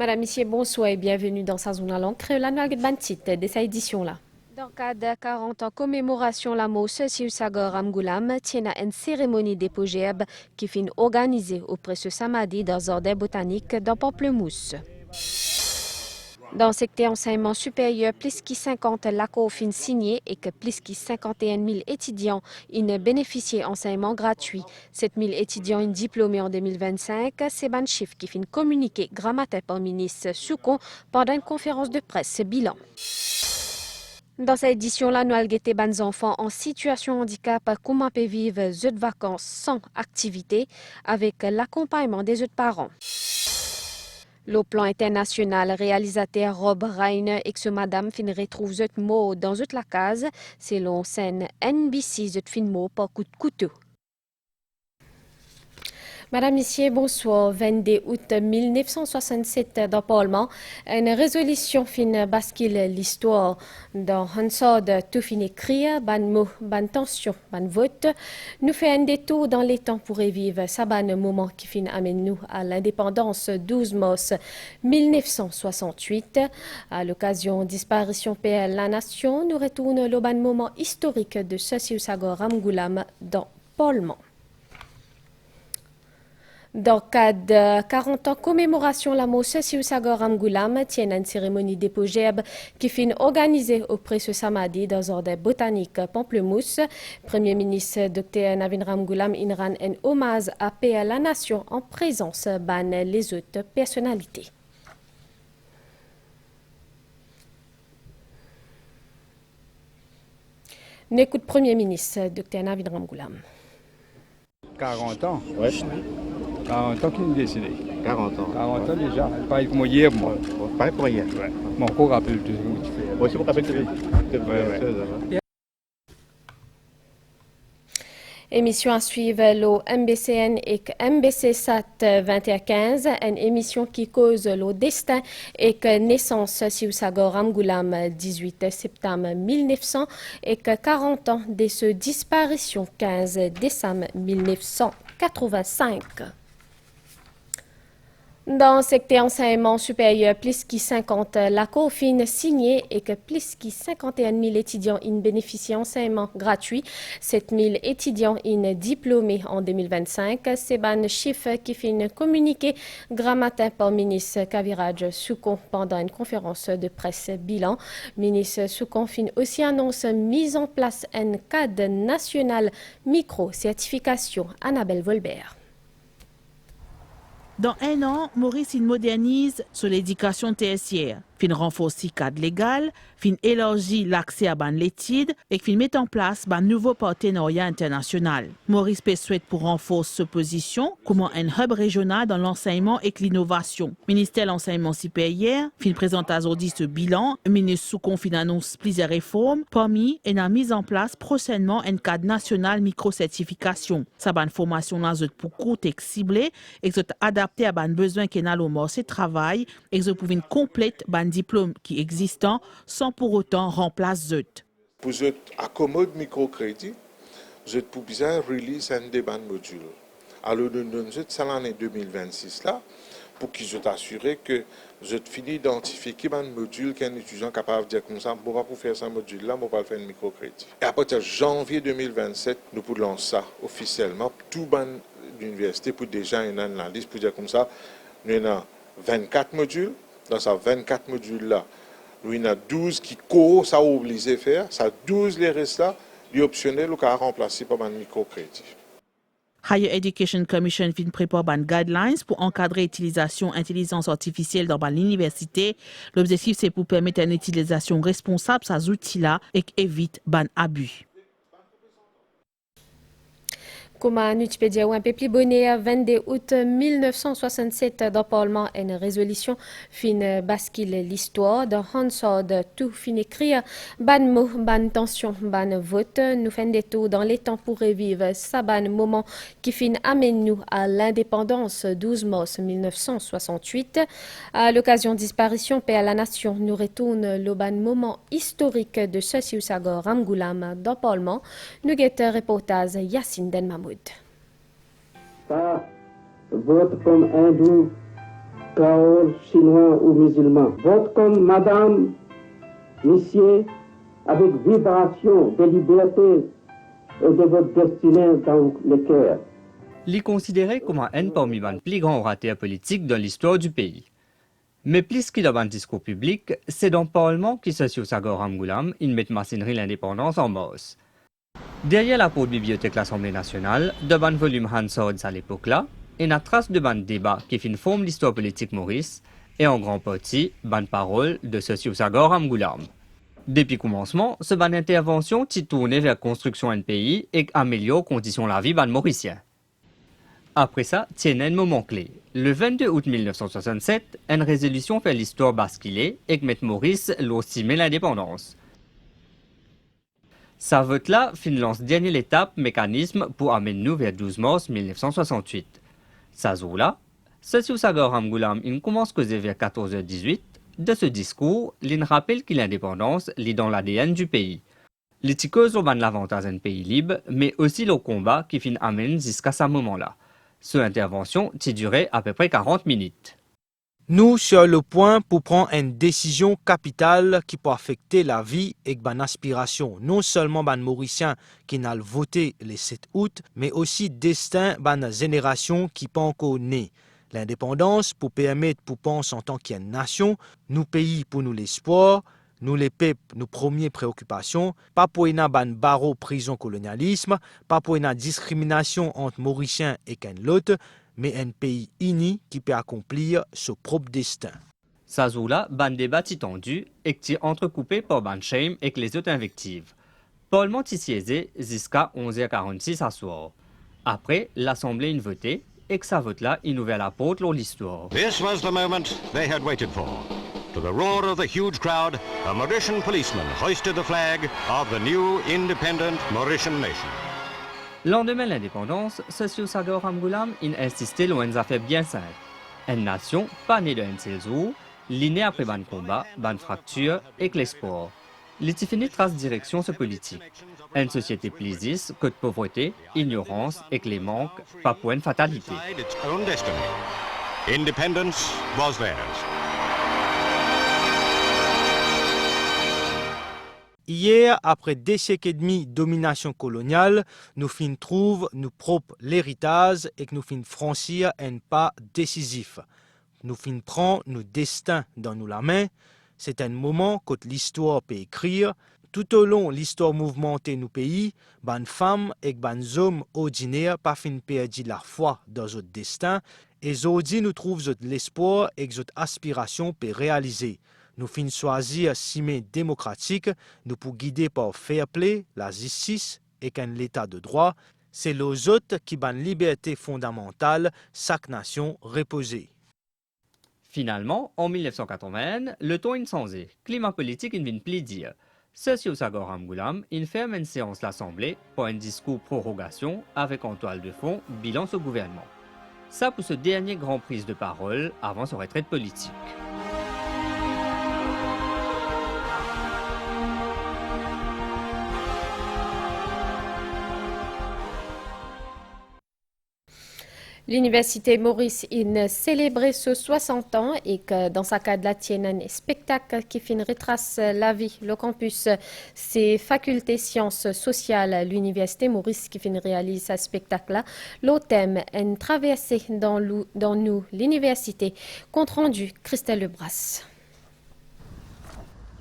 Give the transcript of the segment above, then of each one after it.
Madame, Monsieur, bonsoir et bienvenue dans sa zone à l'encre, la noix de de cette édition-là. Dans le cadre de 40 ans commémoration la mousse, Sagor Amgoulam tient à une cérémonie d'épogée qui finit organisée auprès ce samedi dans le jardin botanique dans Pamplemousse. Dans le secteur enseignement supérieur, plus de 50 l'accord fin signé et que plus de 51 000 étudiants ont bénéficié d'enseignement gratuit. 7 000 étudiants ont diplômés en 2025. C'est un chiffre qui finit communiqué grammaire par le ministre Soukon pendant une conférence de presse bilan. Dans cette édition-là, nous allons guetter les enfants en situation de handicap comment peuvent vivre les vacances sans activité avec l'accompagnement des autres parents. Le plan international réalisateur Rob Reiner et que madame fin retrouve zut mot dans zut la case, selon scène NBC zut fin mot par coup de couteau. Madame, Monsieur, bonsoir. 22 août 1967, dans le Parlement, une résolution fin bascule l'histoire. Dans un sort de tout fin écrit, ban mot, ban tension, ban vote, nous fait un détour dans les temps pour revivre ça ban moment qui fin amène nous à l'indépendance 12 mars 1968. À l'occasion disparition PL La Nation, nous retourne le ban moment historique de Sagor Amgoulam dans Parlement. Dans le cadre de 40 ans commémoration la mousse, Sagor Amgoulam tient une cérémonie d'épogée qui finit organisée auprès ce samedi dans le jardin botanique Pamplemousse. Premier ministre Dr Navin Ramgoulam inran un hommage à PL La Nation en présence de les autres personnalités. N'écoute Premier ministre Dr Navin Ramgoulam. 40 ans. Ouais. 40 ans qu'il est décédé. 40 ans. 40 ans déjà. Pareil comme hier, moi. Pareil pour hier. Ouais. Mon corps rappelle tout ce que tu fais. Moi aussi, je me rappelle Ouais. Émission à suivre le MBCN et MBC Sat 2115, une émission qui cause le destin et que naissance Sagor Amgoulam 18 septembre 1900 et que 40 ans de sa disparition 15 décembre 1985. Dans le secteur enseignement supérieur, plus de 50 l'accord fin signé et que plus de 51 000 étudiants ont bénéficié d'enseignement gratuit. 7 000 étudiants ont diplômés en 2025. C'est un chiffre qui finit communiqué grammatin par ministre Kaviraj Soukon pendant une conférence de presse bilan. Ministre Soukon fin aussi annonce mise en place un cadre national micro-certification. Annabelle Volbert. Dans un an, Maurice modernise sur l'éducation tertiaire, fin renforce le cadre légal, fin élargit l'accès à ban l'étude et fin met en place un nouveau partenariat international. Maurice souhaite pour renforcer sa position comme un hub régional dans l'enseignement et l'innovation. Ministère de l'enseignement supérieur fin présente aujourd'hui ce bilan, ministre Soukon fin annonce plusieurs réformes, parmi et a mis en place prochainement un cadre national micro-certification. Sa ban formation là pour court et ciblé et adapté à ban besoin qu'il a au marché travail et que pour une complète ban diplôme qui existant sans pour autant remplacer zut. Pour zut accommode microcrédit, zut pour bien release un des ban modules. Alors nous donnons zut ça l'année 2026 là pour qu'ils soient assurés que zut fini d'identifier qui ban module qu'un étudiant capable de dire comme ça, bon pas pour faire ce module là, bon pas faire un microcrédit. Et à partir de janvier 2027, nous pouvons lancer ça officiellement tout ban l'université pour déjà une analyse pour dire comme ça, nous avons 24 modules. Dans ces 24 modules-là, nous avons 12 qui courent, ça obligé à faire. Ça 12 les restes là, les optionnels, qui sont remplacés par un microcrédit. Higher Education Commission fin prépare des guidelines pour encadrer l'utilisation d'intelligence artificielle dans l'université. L'objectif, c'est pour permettre une utilisation responsable de ces outils-là et éviter les abus. Comme Nutipédia ou un peu plus bonnet, 22 août 1967, dans le Parlement, une résolution fin bascule l'histoire. Dans Hansard, tout fin écrit, ban mot, ban tension, ban vote. Nous faisons des tours dans les temps pour revivre ça ban moment qui fin amène nous à l'indépendance 12 mars 1968. À l'occasion de disparition paix à la nation, nous retourne le ban moment historique de Sagor Amgoulam dans le Parlement. Nous guettons reportage Yacine Den Mahmoud. Par vote from Andrew créoles, chinois ou musulmans. Vote comme madame, monsieur, avec vibration de liberté et de votre destinée dans le cœur. Il est considéré comme un parmi les plus grands orateurs politiques dans l'histoire du pays. Mais plus qu'il a un discours public, c'est dans le Parlement qui Sosio Sagor Hamgoulam, il met machinerie l'indépendance en masse. Derrière la porte bibliothèque de l'Assemblée nationale, de ban volume Hansard à l'époque-là, et une trace de ban débat qui fait une forme l'histoire politique Maurice, et en grande partie, ban parole de Sosio Sagor Hamgoulam. Depuis le commencement, ce ban intervention s'est tourné vers la construction d'un pays et améliore les conditions de la vie ban mauricien. Après ça, tiens un moment clé. Le 22 août 1967, une résolution fait l'histoire basculer et que M. Maurice l'estimait l'indépendance. Sa vote-là finance dernière étape mécanisme pour amener nous vers 12 mars 1968. Sa jour-là, Sosio Sagor Hamgoulam commence à causer vers 14h18. De ce discours, il rappelle que l'indépendance lit dans l'ADN du pays. Les ticos ont l'avantage d'un pays libre, mais aussi le combat qui finit amène jusqu'à ce moment-là. Cette intervention a duré à peu près 40 minutes. Nous sur le point pour prendre une décision capitale qui peut affecter la vie et l'aspiration, non seulement des Mauriciens qui n'ont voté le 7 août, mais aussi destin des générations qui pas encore nées. L'indépendance pour permettre pour penser en tant qu'une nation, nous pays pour nous l'espoir, nous les peuples, nos premières préoccupations, pas pour une barreau prison colonialisme, pas pour une discrimination entre Mauriciens et qu'un l'autre, mais un pays uni qui peut accomplir son propre destin. Sa jour-là, ban débat tendu et qui est entrecoupé par ban shame et les autres invectives. Parlement siégé jusqu'à 11h46 à soir. Après, l'Assemblée a voté et que sa vote-là, il ouvert la porte pour l'histoire. This was the moment they had waited for. To the roar of the huge crowd, a Mauritian policeman hoisted the flag of the new independent Mauritian nation. Lendemain de l'indépendance, Sosio Sagor Hamgoulam a insisté sur une affaire bien simple. Une nation pas née d'un seul jour, l'inée après ban combat, ban fracture et l'espoir. Il finit trace direction ce politique. Une société plaisisse, que de pauvreté, ignorance et que les manques, pas pour une fatalité. Its own destiny. Independence was theirs. Hier, après des siècles et demi de domination coloniale, nous fin trouve nous propres l'héritage et que nous fin franchir un pas décisif. Nous fin prend nos destins dans nous la main. C'est un moment que l'histoire peut écrire. Tout au long de l'histoire mouvementée de nos pays, ban femmes et ban hommes ordinaires pas fin perdu la foi dans notre destin. Et aujourd'hui, nous trouvons l'espoir et que notre aspiration peut réaliser. Nous finissons choisir ciment démocratique, nous pour guider par fair play, la justice et qu'un l'état de droit, c'est les autres qui ban liberté fondamentale, chaque nation reposée. Finalement, en 1980, le temps est changé. Climat politique ne vient plus dire. Sosio Sagor Hamgoulam ferme une séance de l'Assemblée pour un discours prorogation avec en toile de fond bilan au gouvernement. Ça pour ce dernier grand prise de parole avant sa retraite politique. L'Université Maurice a célébré ce 60 ans et que dans sa cadre la tienne un spectacle qui retrace la vie, le campus, ses facultés sciences sociales, l'Université Maurice qui réalise ce spectacle-là. Le thème est une traversée dans nous, l'université. Compte rendu, Christelle Lebras.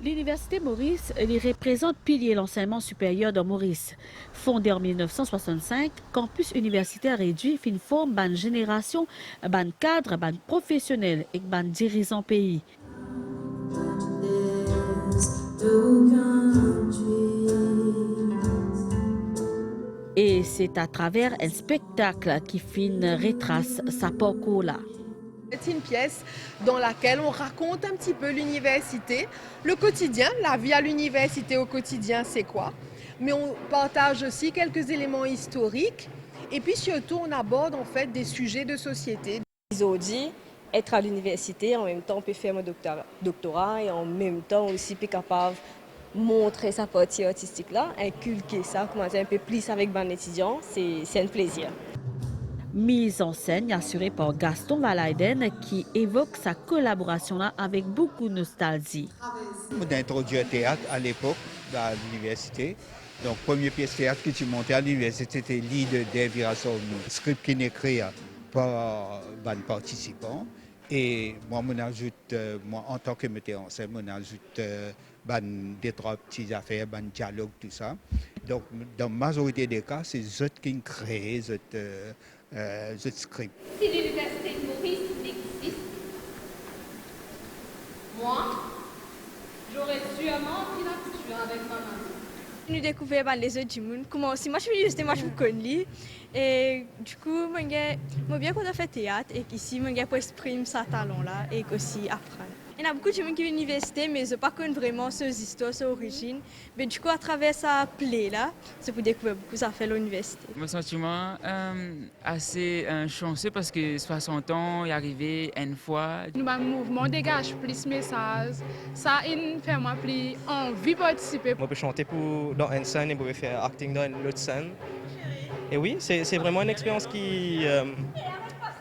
L'Université Maurice représente pilier l'enseignement supérieur de Maurice. Fondé en 1965, campus universitaire réduit fait une forme ban génération, ban cadre, ban professionnel et ban dirigeant pays. Et c'est à travers un spectacle qui retrace sa parcours là. C'est une pièce dans laquelle on raconte un petit peu l'université, le quotidien, la vie à l'université au quotidien, c'est quoi. Mais on partage aussi quelques éléments historiques et puis surtout on aborde en fait des sujets de société. Aujourd'hui, être à l'université, en même temps on peut faire un doctorat et en même temps aussi peut capable montrer sa partie artistique là, inculquer ça, commencer un peu plus avec les étudiants, c'est un plaisir. Mise en scène assurée par Gaston Valaiden qui évoque sa collaboration là avec beaucoup de nostalgie. J'ai introduit le théâtre à l'époque à l'université. Donc, première pièce théâtre que tu montais à l'université, c'était l'île de Dave Virasol, script qui est écrit par les participants. Et moi, moi, en tant que metteur en scène, on ajoute des trois petites affaires, des dialogues, tout ça. Donc, dans la majorité des cas, c'est eux qui créent ce script. Si l'université de Maurice existe, moi, j'aurais sûrement pris la couture avec ma maman. Nous découvrir les autres du monde. Comment aussi, moi je suis l'université, moi je vous connais. Et du coup, moi bien qu'on a fait théâtre et qu'ici, moi pour exprimer ce talent-là et aussi apprendre. Il y a beaucoup de gens qui viennent à l'université, mais ils ne pas connaissent vraiment ces histoires, ces origines. Mais du coup, à travers sa plaie-là, c'est pour découvrir beaucoup ça fait l'université. Mon sentiment assez chanceux parce que 60 ans est arrivé une fois. Nous, le mouvement dégage plus de messages. Ça fait moi plus envie de participer. Moi, je peux chanter dans une scène et je peux faire acting dans une autre scène. Et oui, c'est vraiment une expérience qui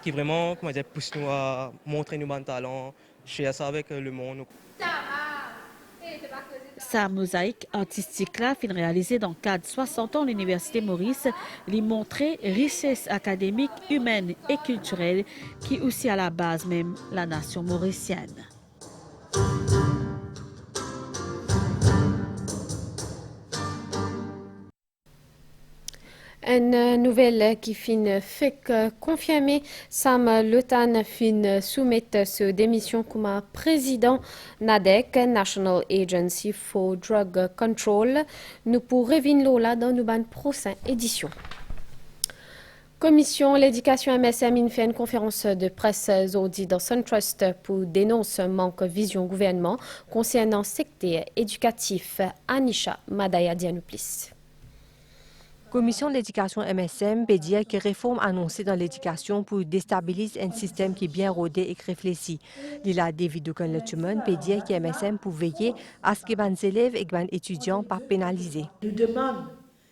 vraiment pousse nous à montrer nos talents. Share ça avec le monde. Sa mosaïque artistique là, fin réalisée dans le cadre 60 ans de l'Université Maurice, lui montrait richesse académique, humaine et culturelle qui est aussi à la base même la nation mauricienne. Une nouvelle qui fait confirmer Sam Lotan fin soumettre sa démission comme président NADEC, National Agency for Drug Control. Nous pour revenir là dans nos prochaine édition. Commission l'éducation MSM fait une conférence de presse aujourd'hui dans SunTrust pour dénoncer manque de vision gouvernement concernant le secteur éducatif. Anisha Madaya Dianouplis. Commission de l'éducation MSM peut dire que réforme annoncée dans l'éducation pour déstabiliser un système qui est bien rodé et réfléchi. Lila David Ducan-Letuman peut dire que MSM pour veiller à ce que les élèves et les étudiants ne soient pas pénalisés. Nous demandons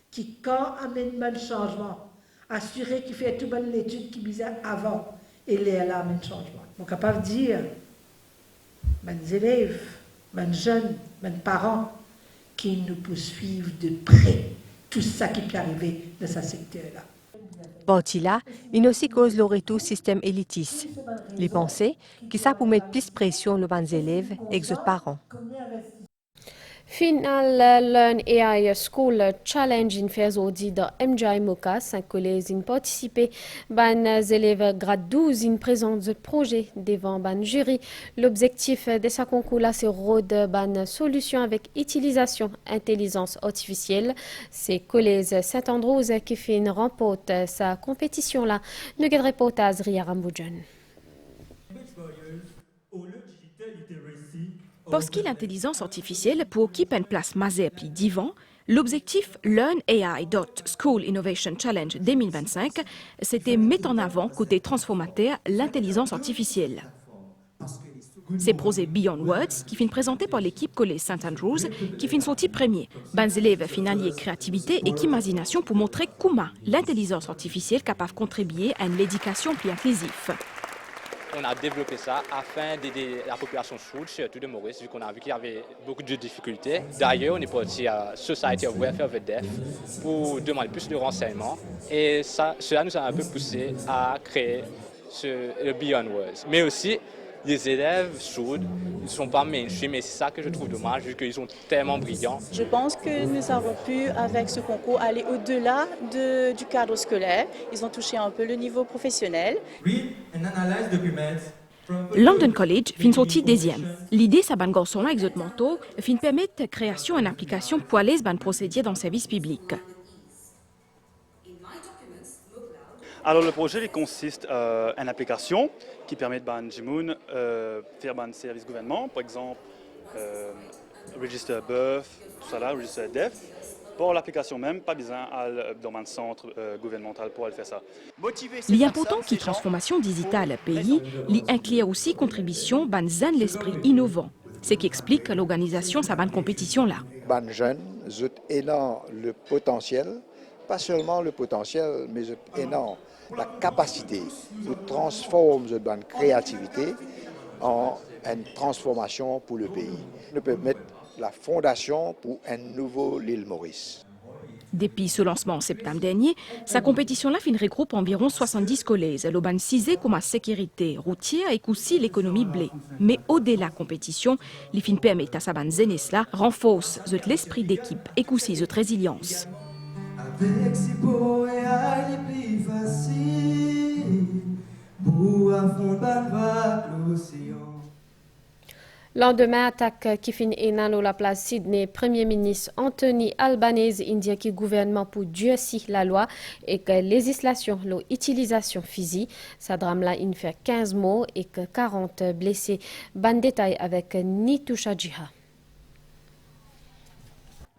qui quand amène un changement, assurer qu'il fait toute bonne l'étude qui visait avant et les là amène changement. On est capable de dire les élèves, les jeunes, les parents qui nous poursuivent de près. Tout ça qui peut arriver dans ce secteur-là. Parti là, il aussi cause le retour système élitiste. Les pensées qui ça pour mettre plus de pression sur les élèves et les parents. Final Learn AI School Challenge in fait aujourd'hui dans MJ Moka, 5 collèges in participé, les élèves grade 12 in présente le projet devant ban jury. L'objectif de ce concours là c'est rôde ban solution avec utilisation intelligence artificielle. C'est collège Saint-Andrews qui fait une remporte sa compétition là. Nous avons reportage Ria Ramboujan. Parce que l'intelligence artificielle pour occuper une place majeure plus divan, l'objectif Learn AI School Innovation Challenge 2025, c'était mettre en avant côté transformateur l'intelligence artificielle. C'est projet Beyond Words qui finit présenté par l'équipe collège St. Andrews qui finit sorti premier. Les élèves finaliers créativité et imagination pour montrer comment l'intelligence artificielle est capable de contribuer à une éducation plus inclusive. On a développé ça afin d'aider la population sourde, surtout de Maurice, vu qu'on a vu qu'il y avait beaucoup de difficultés. D'ailleurs, on est parti à Society of Welfare of the Deaf pour demander plus de renseignements. Et cela nous a un peu poussé à créer le Beyond Words. Mais aussi, les élèves sourds ne sont pas mainstream et c'est ça que je trouve dommage vu qu'ils sont tellement brillants. Je pense que nous avons pu, avec ce concours, aller au-delà du cadre scolaire. Ils ont touché un peu le niveau professionnel. London College fin sorti deuxième. L'idée, c'est ban garçon là, avec manteau, fin permettre la création d'une application pour aller ban procéder dans le service public. Alors le projet il consiste en une application qui permet de faire un service gouvernement, par exemple Register Birth, tout ça là, Register Deaf. Pour l'application même, pas besoin dans un centre gouvernemental pour aller faire ça. L'important qui transformation digitale pays, inclut aussi contribution ban l'esprit innovant. Ce qui explique l'organisation de cette compétition là. Ban jeunes, ils ont le potentiel pas seulement le potentiel, mais énorme, la capacité de transformer notre créativité en une transformation pour le pays. Nous pouvons mettre la fondation pour un nouveau l'île Maurice. Depuis ce lancement en septembre dernier, sa compétition-là regroupe environ 70 collèges. L'Oban 6 comme la sécurité routière et aussi l'économie blé. Mais au-delà de la compétition, les fins permettent à sa bande là renforce l'esprit d'équipe et aussi cette résilience. Avec si beau et plus facile pour affronter l'océan. Lendemain, attaque qui finit dans la place Sydney, Premier ministre Anthony Albanese indique que le gouvernement pour durcir la loi et que législation, l'utilisation physique, ça drame-là, il fait 15 morts et que 40 blessés. Ban détail avec Nitoucha Djiha.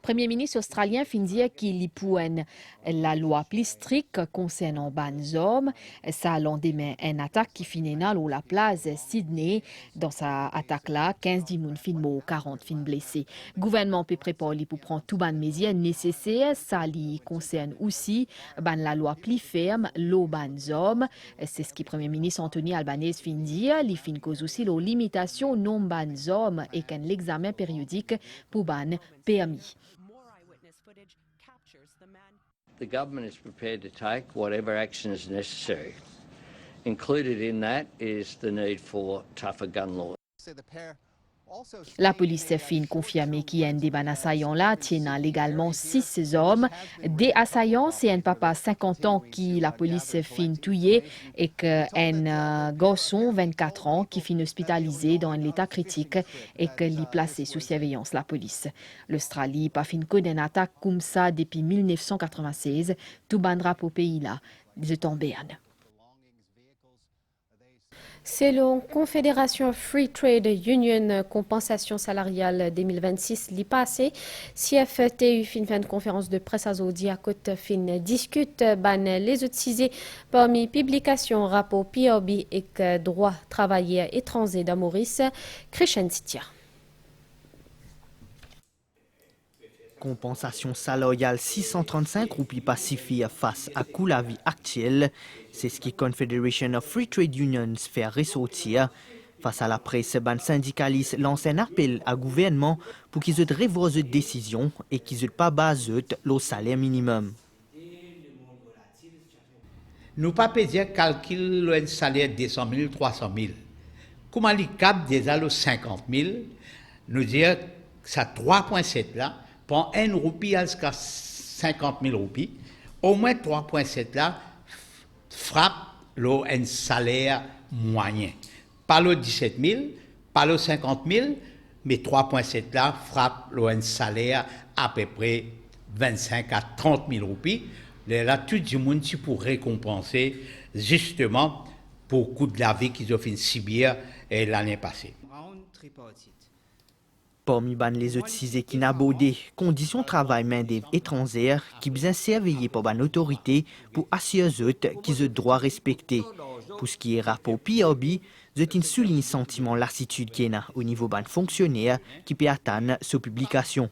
Premier ministre australien fin dire qu'il y a la loi plus stricte concernant les hommes. Ça lendemain une attaque qui finit dans la place Sydney. Dans sa attaque là, 15 personnes fin morts, 40 fin blessés. Le gouvernement peut préparer pour prendre toutes les mesures nécessaires. Ça concerne aussi la loi plus ferme, les hommes. C'est ce que le Premier ministre Anthony Albanese fin dire. Il fin cause aussi la limitation nombre des hommes et qu'un examen périodique pour ban permis. The government is prepared to take whatever action is necessary. Included in that is the need for tougher gun laws. La police fin confirmé qu'il y a des assaillants là, tiennent légalement 6 hommes. Des assaillants, c'est un papa 50 ans qui la police fin tué et un garçon 24 ans qui fin hospitalisé dans un état critique et que l'y placé sous surveillance la police. L'Australie pas fin code une attaque comme ça depuis 1996. Tout ban drapeau pays là, de Berne. Selon Confédération Free Trade Union, compensation salariale 2026, l'y passé, CFTU fin de conférence de presse à Zodi à côte fin discute ban les utilisés parmi publications, rapport PRB et droit travailleurs étrangers de Maurice, Christian Sitia. Compensation salariale 635 roupies pacifiques face à coût la vie actuelle. C'est ce que Confederation of Free Trade Unions fait ressortir. Face à la presse, les syndicalistes lancent un appel au gouvernement pour qu'ils aient revoir cette décision et qu'ils n'aient pas basé le salaire minimum. Nous ne pouvons pas dire calcul un salaire de 200 000, 300 000. Comment les cap déjà le 50 000, nous dire que ça 3,7 là, pour 1 roupie jusqu'à 50 000 roupies, au moins 3,7 là frappe un salaire moyen. Pas le 17 000, pas le 50 000, mais 3,7 là frappe un salaire à peu près 25 à 30 000 roupies. Là, tout le monde pour récompenser justement pour le coût de la vie qu'ils ont fait subir l'année passée. Parmi les autres qui n'ont abordé conditions de travail main-d'œuvre étrangère qui besoin surveiller par une autorité pour assurer qu'ils ont droit respecté. Pour ce qui est rapport PRB, ils soulignent sentiment lassitude qu'il y a au niveau des fonctionnaires qui peut atteindre sa publication.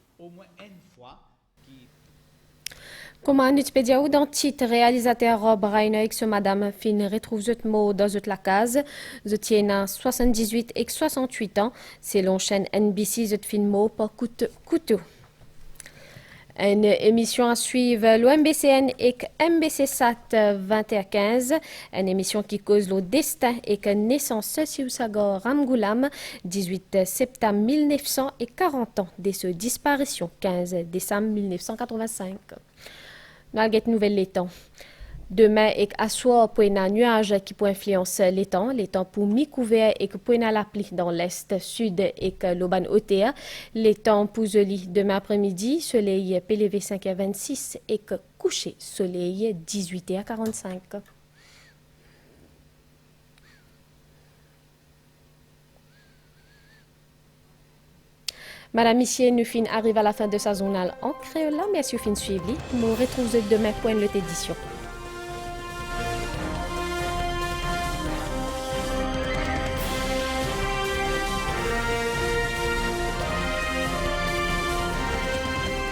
Comment Nutpedia ou dans titre réalisateur Rob Reiner et ce madame fin retrouve ce mot dans la case. Je tiens 78 et 68 ans. Selon chaîne NBC, ce film mot par couteau. Une émission à suivre l'OMBCN et MBC Sat 2115. Une émission qui cause le destin et que naissance sur Sagor Ramgoulam, 18 septembre 1900 et 40 ans de sa disparition, 15 décembre 1985. Malgré nouvelle les temps. Demain et à soir pour un nuage qui peut influencer les temps pour mi-couvert et que pour la pluie dans l'est, sud et que l'auban OTA, les temps pour joli demain après-midi, soleil PLV 5 à 26 et que coucher soleil 18 à 45. Madame Missier, nous fin arrive à la fin de sa journal en créole. Merci fin suivi. Nous retrouvons demain pour une autre édition.